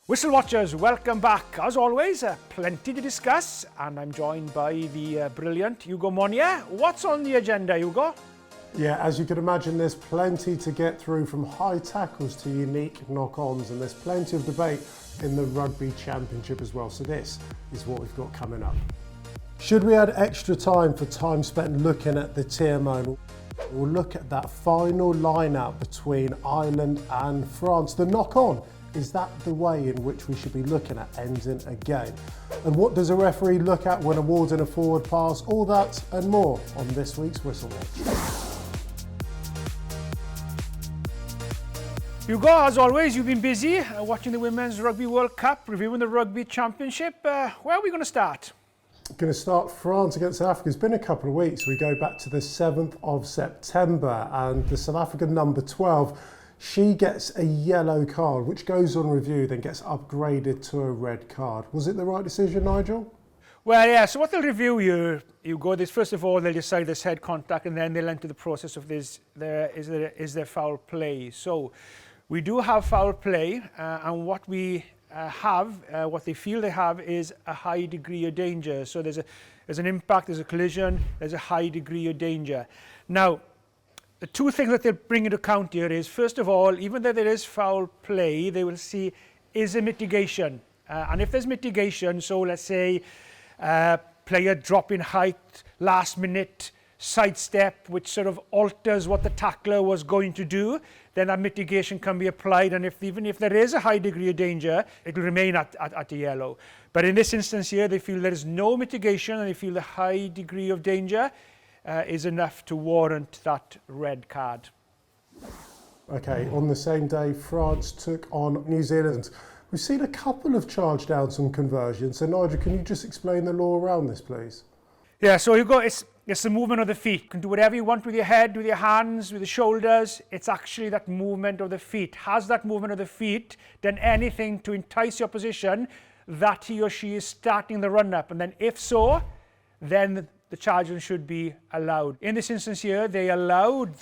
Whistle watchers, welcome back. As always, plenty to discuss, and I'm joined by the brilliant Hugo Monnier. What's on the agenda, Hugo? Yeah, as you can imagine, there's plenty to get through, from high tackles to unique knock-ons, and there's plenty of debate in the Rugby Championship as well. So this is what we've got coming up. Should we add extra time for time spent looking at the TMO? We'll look at that final line-out between Ireland and France. The knock-on. Is that the way in which we should be looking at ending a game? And what does a referee look at when awarding a forward pass? All that and more on this week's Whistle Watch. Hugo, as always, you've been busy watching the Women's Rugby World Cup, reviewing the Rugby Championship. Where are we going to start? Going to start France against South Africa. It's been a couple of weeks. We go back to the 7th of September, and the South African number 12, she gets a yellow card, which goes on review, then gets upgraded to a red card. Was it the right decision, Nigel? Well, yeah, so what they'll review you go this, first of all, they'll decide this head contact, and then they'll enter the process of is there foul play. So we do have foul play, and what we what they feel they have is a high degree of danger. So there's an impact, there's a collision, there's a high degree of danger. Now, the two things that they'll bring into account here is, first of all, even though there is foul play, they will see, is there mitigation? And if there's mitigation, so let's say player drop in height, last minute sidestep, which sort of alters what the tackler was going to do, then that mitigation can be applied. And even if there is a high degree of danger, it will remain at a yellow. But in this instance here, they feel there is no mitigation, and they feel the high degree of danger is enough to warrant that red card. Okay, on the same day, France took on New Zealand. We've seen a couple of charge downs on conversions. So Nigel, can you just explain the law around this, please? Yeah, so it's the movement of the feet. You can do whatever you want with your head, with your hands, with the shoulders. It's actually that movement of the feet. Has that movement of the feet done anything to entice your opposition that he or she is starting the run-up? And then if so, then the charging should be allowed. In this instance here, they allowed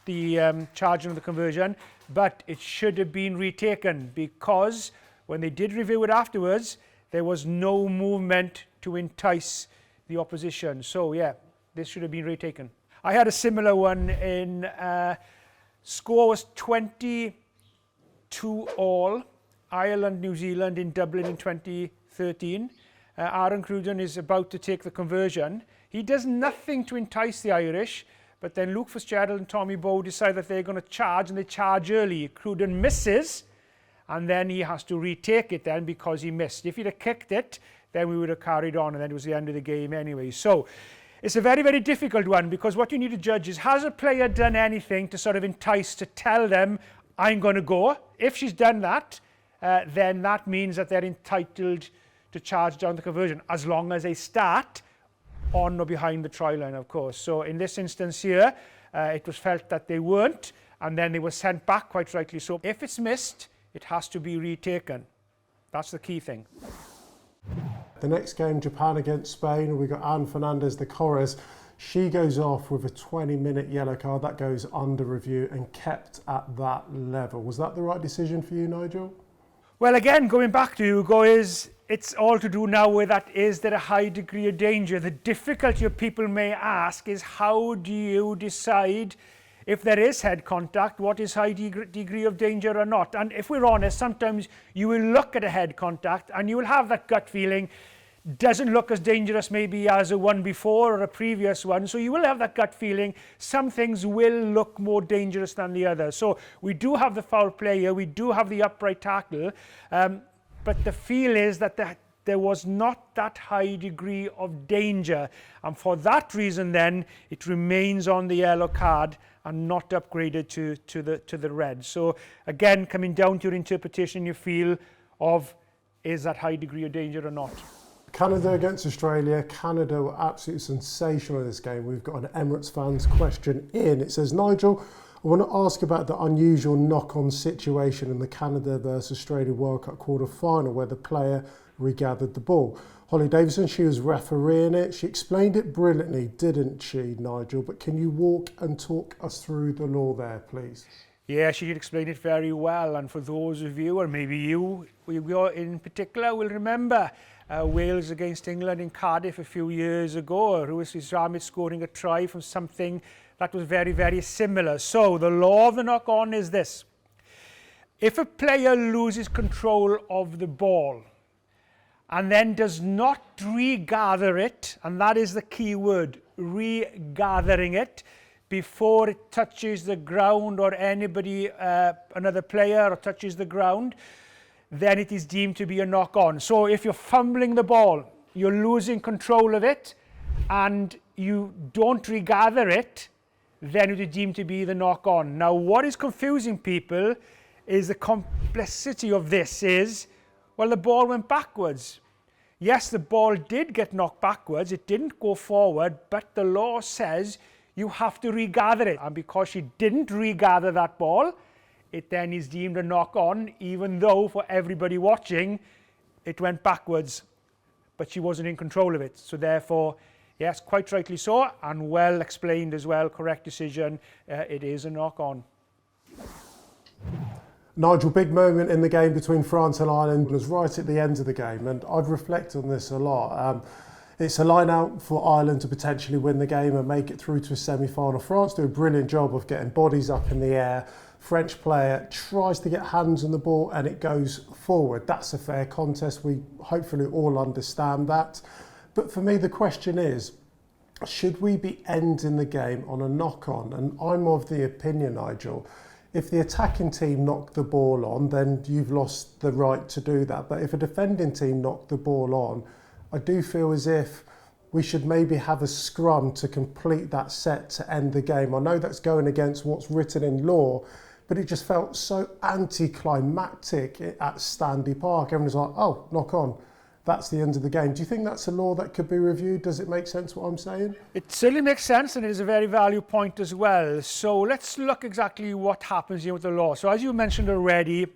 the charging of the conversion, but it should have been retaken, because when they did review it afterwards, there was no movement to entice the opposition. So yeah, this should have been retaken. I had a similar one in score was 22 all, Ireland, New Zealand in Dublin in 2013. Aaron Cruden is about to take the conversion. He does nothing to entice the Irish, but then Luke Fitzgerald and Tommy Bowe decide that they're going to charge, and they charge early. Cruden misses, and then he has to retake it then because he missed. If he'd have kicked it, then we would have carried on, and then it was the end of the game anyway. So it's a very, very difficult one, because what you need to judge is, has a player done anything to sort of entice, to tell them, I'm going to go? If she's done that, then that means that they're entitled to charge down the conversion, as long as they start on or behind the try line, of course. So in this instance here, it was felt that they weren't, and then they were sent back, quite rightly so. If it's missed, it has to be retaken. That's the key thing. The next game, Japan against Spain, we've got Anne Fernandez de Corres. She goes off with a 20-minute yellow card. That goes under review and kept at that level. Was that the right decision for you, Nigel? Well, again, going back to Hugo, it's all to do now with that, is there a high degree of danger? The difficulty of people may ask is, how do you decide if there is head contact, what is high degree of danger or not? And if we're honest, sometimes you will look at a head contact and you will have that gut feeling, doesn't look as dangerous maybe as a one before or a previous one. So you will have that gut feeling. Some things will look more dangerous than the others. So we do have the foul play here. We do have the upright tackle. But the feel is that there was not that high degree of danger. And for that reason, then, it remains on the yellow card and not upgraded to the red. So again, coming down to your interpretation, you feel of, is that high degree of danger or not? Canada against Australia. Canada were absolutely sensational in this game. We've got an Emirates fans question in. It says, Nigel, I want to ask about the unusual knock-on situation in the Canada versus Australia World Cup quarter-final, where the player regathered the ball. Holly Davison, she was refereeing it. She explained it brilliantly, didn't she, Nigel? But can you walk and talk us through the law there, please? Yeah, she did explain it very well, and for those of you, or maybe you in particular, will remember Wales against England in Cardiff a few years ago. Rhys Ramit scoring a try from something that was very, very similar. So the law of the knock-on is this. If a player loses control of the ball and then does not regather it, and that is the key word, regathering it, before it touches the ground or anybody, another player, or touches the ground, then it is deemed to be a knock-on. So if you're fumbling the ball, you're losing control of it, and you don't regather it, then it is deemed to be the knock-on. Now, what is confusing people is the complexity of this is, well, the ball went backwards. Yes, the ball did get knocked backwards, it didn't go forward, but the law says you have to regather it. And because she didn't regather that ball, it then is deemed a knock-on, even though for everybody watching, it went backwards, but she wasn't in control of it. So therefore, yes, quite rightly so, and well explained as well, correct decision, it is a knock-on. Nigel, big moment in the game between France and Ireland was right at the end of the game, and I've reflected on this a lot. It's a line out for Ireland to potentially win the game and make it through to a semi-final. France do a brilliant job of getting bodies up in the air. French player tries to get hands on the ball and it goes forward. That's a fair contest. We hopefully all understand that. But for me, the question is, should we be ending the game on a knock-on? And I'm of the opinion, Nigel, if the attacking team knock the ball on, then you've lost the right to do that. But if a defending team knock the ball on, I do feel as if we should maybe have a scrum to complete that set to end the game. I know that's going against what's written in law, but it just felt so anti-climactic at Stanley Park. Everyone's like, oh, knock on. That's the end of the game. Do you think that's a law that could be reviewed? Does it make sense what I'm saying? It certainly makes sense, and it is a very valuable point as well. So let's look exactly what happens here with the law. So as you mentioned already,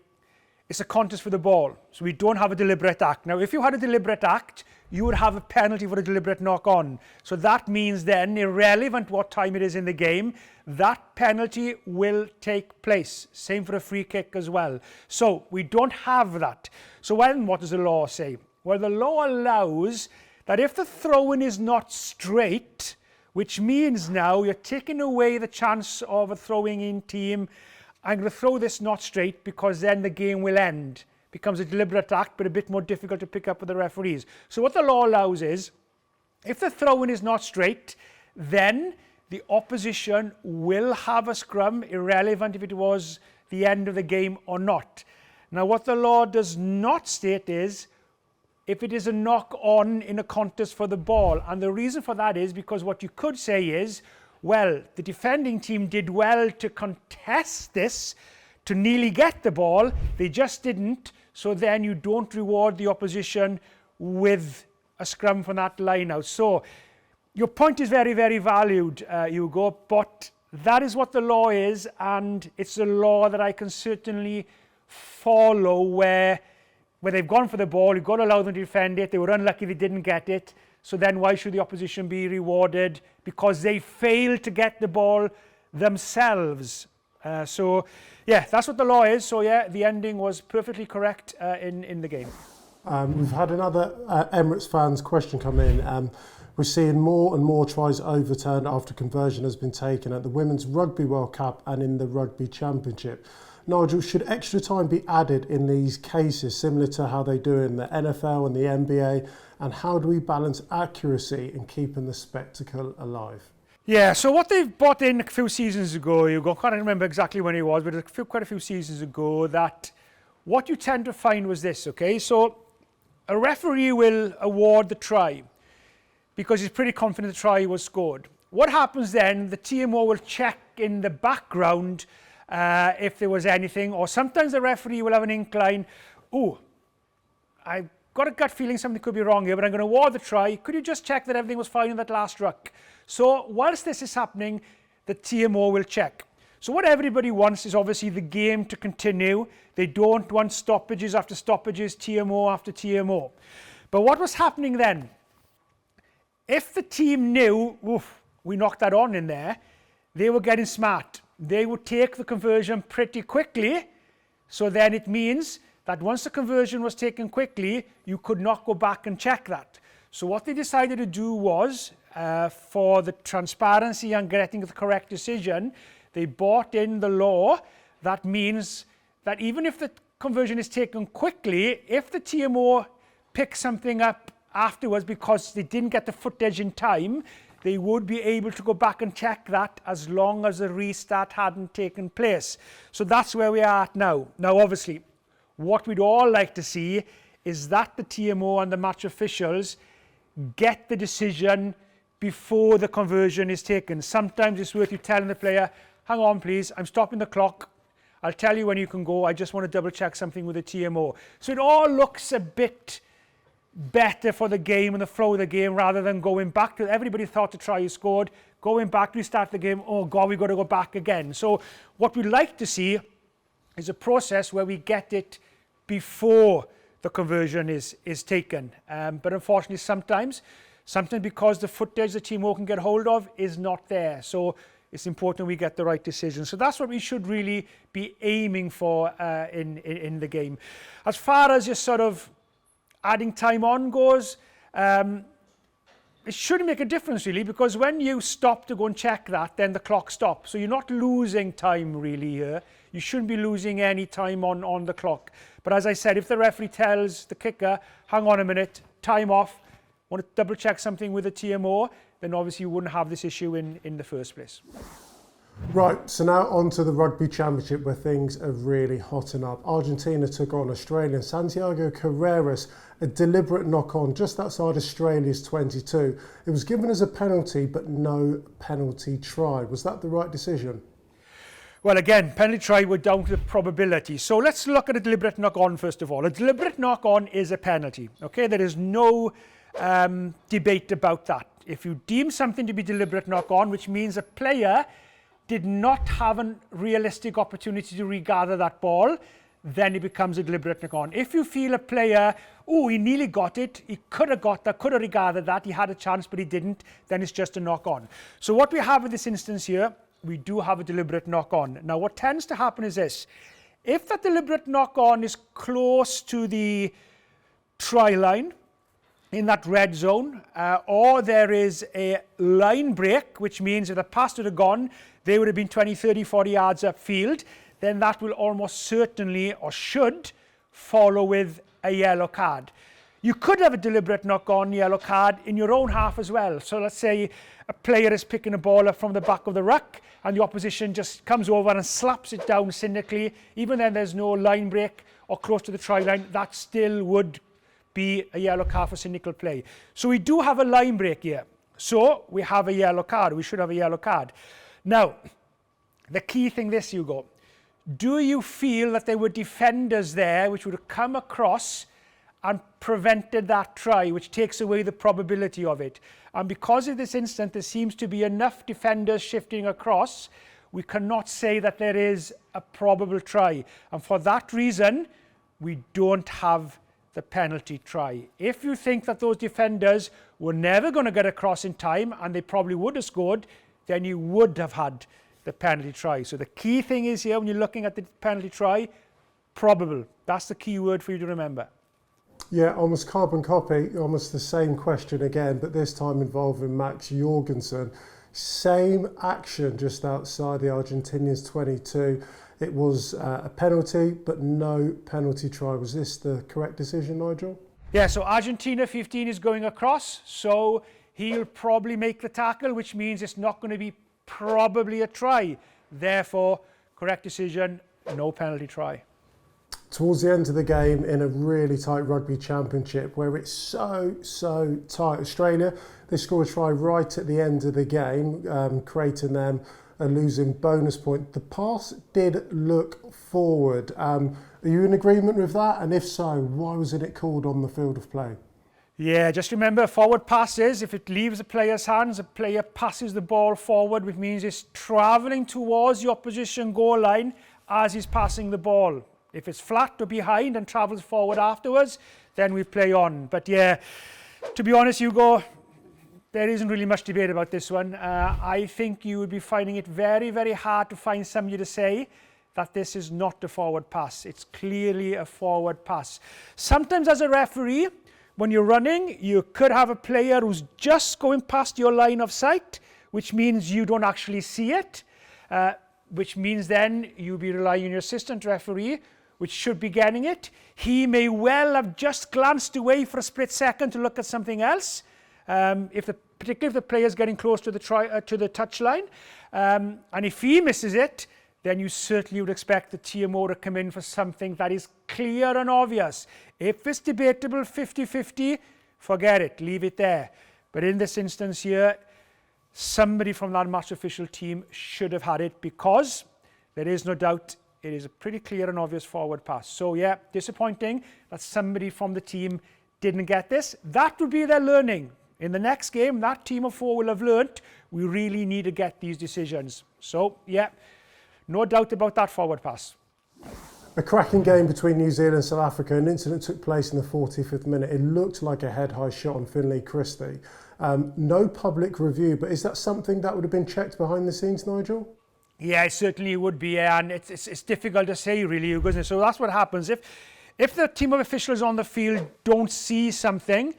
it's a contest for the ball. So we don't have a deliberate act. Now, if you had a deliberate act, you would have a penalty for a deliberate knock-on. So that means then, irrelevant what time it is in the game, that penalty will take place. Same for a free kick as well. So we don't have that. So what does the law say? Well, the law allows that if the throw-in is not straight, which means now you're taking away the chance of a throwing-in team, I'm going to throw this not straight because then the game will end. Becomes a deliberate act, but a bit more difficult to pick up with the referees. So what the law allows is, if the throw-in is not straight, then the opposition will have a scrum, irrelevant if it was the end of the game or not. Now, what the law does not state is, if it is a knock-on in a contest for the ball. And the reason for that is because what you could say is, well, the defending team did well to contest this, to nearly get the ball. They just didn't. So then you don't reward the opposition with a scrum from that line out. So your point is very, very valued, Hugo, but that is what the law is, and it's a law that I can certainly follow where they've gone for the ball, you've got to allow them to defend it. They were unlucky they didn't get it. So then why should the opposition be rewarded? Because they failed to get the ball themselves. So, yeah, that's what the law is. So, yeah, the ending was perfectly correct in the game. We've had another Emirates fans question come in. We're seeing more and more tries overturned after conversion has been taken at the Women's Rugby World Cup and in the Rugby Championship. Nigel, should extra time be added in these cases, similar to how they do in the NFL and the NBA? And how do we balance accuracy in keeping the spectacle alive? Yeah, so what they've brought in a few seasons ago, I can't remember exactly when it was, but quite a few seasons ago, that what you tend to find was this, okay? So a referee will award the try because he's pretty confident the try was scored. What happens then, the TMO will check in the background if there was anything, or sometimes the referee will have an incline, I've got a gut feeling something could be wrong here, but I'm going to award the try. Could you just check that everything was fine in that last ruck? So whilst this is happening, the TMO will check. So what everybody wants is obviously the game to continue. They don't want stoppages after stoppages, TMO after TMO. But what was happening then? If the team knew, we knocked that on in there, they were getting smart. they would take the conversion pretty quickly. So then it means that once the conversion was taken quickly, you could not go back and check that. So what they decided to do was, for the transparency and getting the correct decision, they brought in the law that means that even if the conversion is taken quickly, if the TMO picks something up afterwards because they didn't get the footage in time, they would be able to go back and check that as long as the restart hadn't taken place. So that's where we are at now. Now, obviously, what we'd all like to see is that the TMO and the match officials get the decision before the conversion is taken. Sometimes it's worth you telling the player, hang on please, I'm stopping the clock. I'll tell you when you can go. I just want to double check something with the TMO. So it all looks a bit better for the game and the flow of the game rather than going back to, everybody thought the try is scored, going back to restart the game, oh God, we've got to go back again. So what we'd like to see is a process where we get it before the conversion is taken. But unfortunately sometimes because the footage the TMO can get hold of is not there. So it's important we get the right decision. So that's what we should really be aiming for in the game. As far as just sort of adding time on goes, it shouldn't make a difference really, because when you stop to go and check that, then the clock stops. So you're not losing time really here. You shouldn't be losing any time on the clock. But as I said, if the referee tells the kicker, hang on a minute, time off, want to double check something with the TMO, then obviously you wouldn't have this issue in the first place. Right, so now on to the Rugby Championship where things are really hotting up. Argentina took on Australia. Santiago Carreras, a deliberate knock-on just outside Australia's 22. It was given as a penalty, but no penalty try. Was that the right decision? Well, again, penalty try, we're down to the probability. So let's look at a deliberate knock-on first of all. A deliberate knock-on is a penalty, okay? There is no debate about that. If you deem something to be deliberate knock-on, which means a player did not have a realistic opportunity to regather that ball, then it becomes a deliberate knock-on. If you feel a player, oh, he nearly got it, he could have got that, could have regathered that, he had a chance but he didn't, then it's just a knock-on. So what we have in this instance here, we do have a deliberate knock-on. Now what tends to happen is this: if that deliberate knock-on is close to the try line, in that red zone, or there is a line break, which means if the pass would have gone, they would have been 20, 30, 40 yards upfield, then that will almost certainly, or should, follow with a yellow card. You could have a deliberate knock-on yellow card in your own half as well. So let's say a player is picking a ball up from the back of the ruck and the opposition just comes over and slaps it down cynically. Even then there's no line break or close to the try line, that still would be a yellow card for cynical play. So we do have a line break here. So we have a yellow card. We should have a yellow card. Now, the key thing this, Hugo, do you feel that there were defenders there which would have come across and prevented that try, which takes away the probability of it? And because of this instance, there seems to be enough defenders shifting across, we cannot say that there is a probable try. And for that reason, we don't have the penalty try. If you think that those defenders were never going to get across in time and they probably would have scored, then you would have had the penalty try. So the key thing is here when you're looking at the penalty try, probable. That's the key word for you to remember. Yeah, almost carbon copy, almost the same question again, but this time involving Max Jorgensen. Same action just outside the Argentinians 22. It was a penalty, but no penalty try. Was this the correct decision, Nigel? Yeah, so Argentina 15 is going across, so he'll probably make the tackle, which means it's not going to be probably a try. Therefore, correct decision, no penalty try. Towards the end of the game, in a really tight rugby championship where it's so tight, Australia, they scored a try right at the end of the game, creating them a losing bonus point. The pass did look forward. Are you in agreement with that? And if so, why wasn't it called on the field of play? Yeah, just remember forward passes, if it leaves the player's hands, the player passes the ball forward, which means it's travelling towards the opposition goal line as he's passing the ball. If it's flat or behind and travels forward afterwards, then we play on. But yeah, to be honest, Hugo, there isn't really much debate about this one. I think you would be finding it very, very hard to find somebody to say that this is not a forward pass. It's clearly a forward pass. Sometimes as a referee, when you're running, you could have a player who's just going past your line of sight, which means you don't actually see it, which means then you'll be relying on your assistant referee, which should be getting it. He may well have just glanced away for a split second to look at something else, particularly if the player's getting close to the touchline. And if he misses it, then you certainly would expect the TMO to come in for something that is clear and obvious. If it's debatable 50-50, forget it, leave it there. But in this instance here, somebody from that match official team should have had it, because there is no doubt it is a pretty clear and obvious forward pass. So yeah, disappointing that somebody from the team didn't get this. That would be their learning. In the next game, that team of 4 will have learnt we really need to get these decisions. So yeah, no doubt about that forward pass. A cracking game between New Zealand and South Africa. An incident took place in the 45th minute. It looked like a head-high shot on Finlay Christie. No public review, but is that something that would have been checked behind the scenes, Nigel? Yeah, it certainly would be, and it's difficult to say really, isn't it? So that's what happens. If the team of officials on the field don't see something,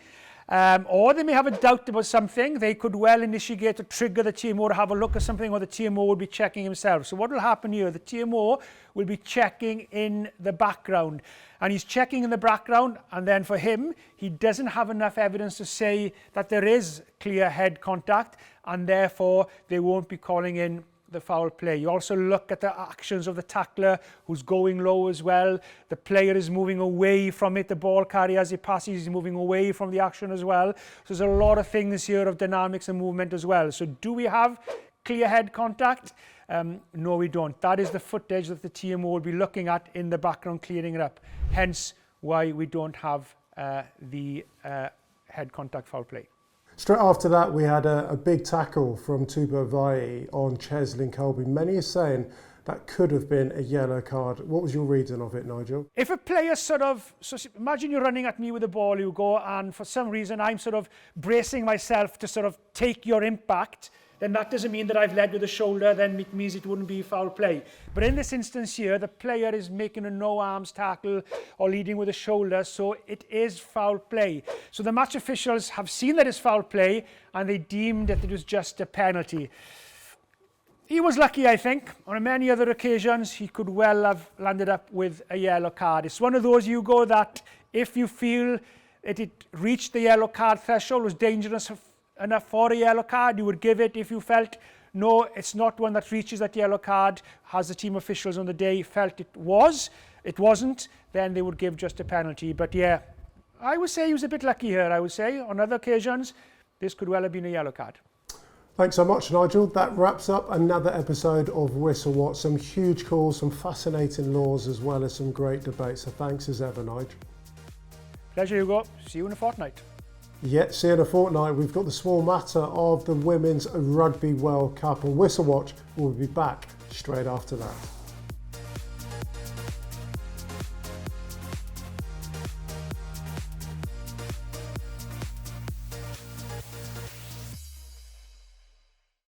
or they may have a doubt about something, they could well initiate or trigger the TMO to have a look at something, or the TMO will be checking himself. So what will happen here? The TMO will be checking in the background, and he's checking in the background, and then for him, he doesn't have enough evidence to say that there is clear head contact, and therefore they won't be calling in the foul play. You also look at the actions of the tackler, who's going low as well. The player is moving away from it. The ball carrier, as he passes, is moving away from the action as well. So there's a lot of things here of dynamics and movement as well. So do we have clear head contact? No, we don't. That is the footage that the TMO will be looking at in the background, clearing it up. Hence why we don't have the head contact foul play. Straight after that, we had a big tackle from Tuba Vai on Cheslin Colby. Many are saying that could have been a yellow card. What was your reading of it, Nigel? If a player so imagine you're running at me with the ball, you go, and for some reason I'm sort of bracing myself to sort of take your impact, then that doesn't mean that I've led with the shoulder, then it means it wouldn't be foul play. But in this instance here, the player is making a no-arms tackle or leading with the shoulder, so it is foul play. So the match officials have seen that it's foul play, and they deemed that it was just a penalty. He was lucky, I think. On many other occasions, he could well have landed up with a yellow card. It's one of those, Hugo, that if you feel that it reached the yellow card threshold, was dangerous enough for a yellow card, you would give it. If you felt, no, it's not one that reaches that yellow card, as the team officials on the day felt it wasn't, then they would give just a penalty. But yeah, I would say he was a bit lucky here, I would say. On other occasions, this could well have been a yellow card. Thanks so much, Nigel. That wraps up another episode of Whistle Watch. Some huge calls, some fascinating laws, as well as some great debates. So thanks as ever, Nigel. Pleasure, Hugo. See you in a fortnight. Yeah, see you in a fortnight. We've got the small matter of the Women's Rugby World Cup, and Whistle Watch will be back straight after that.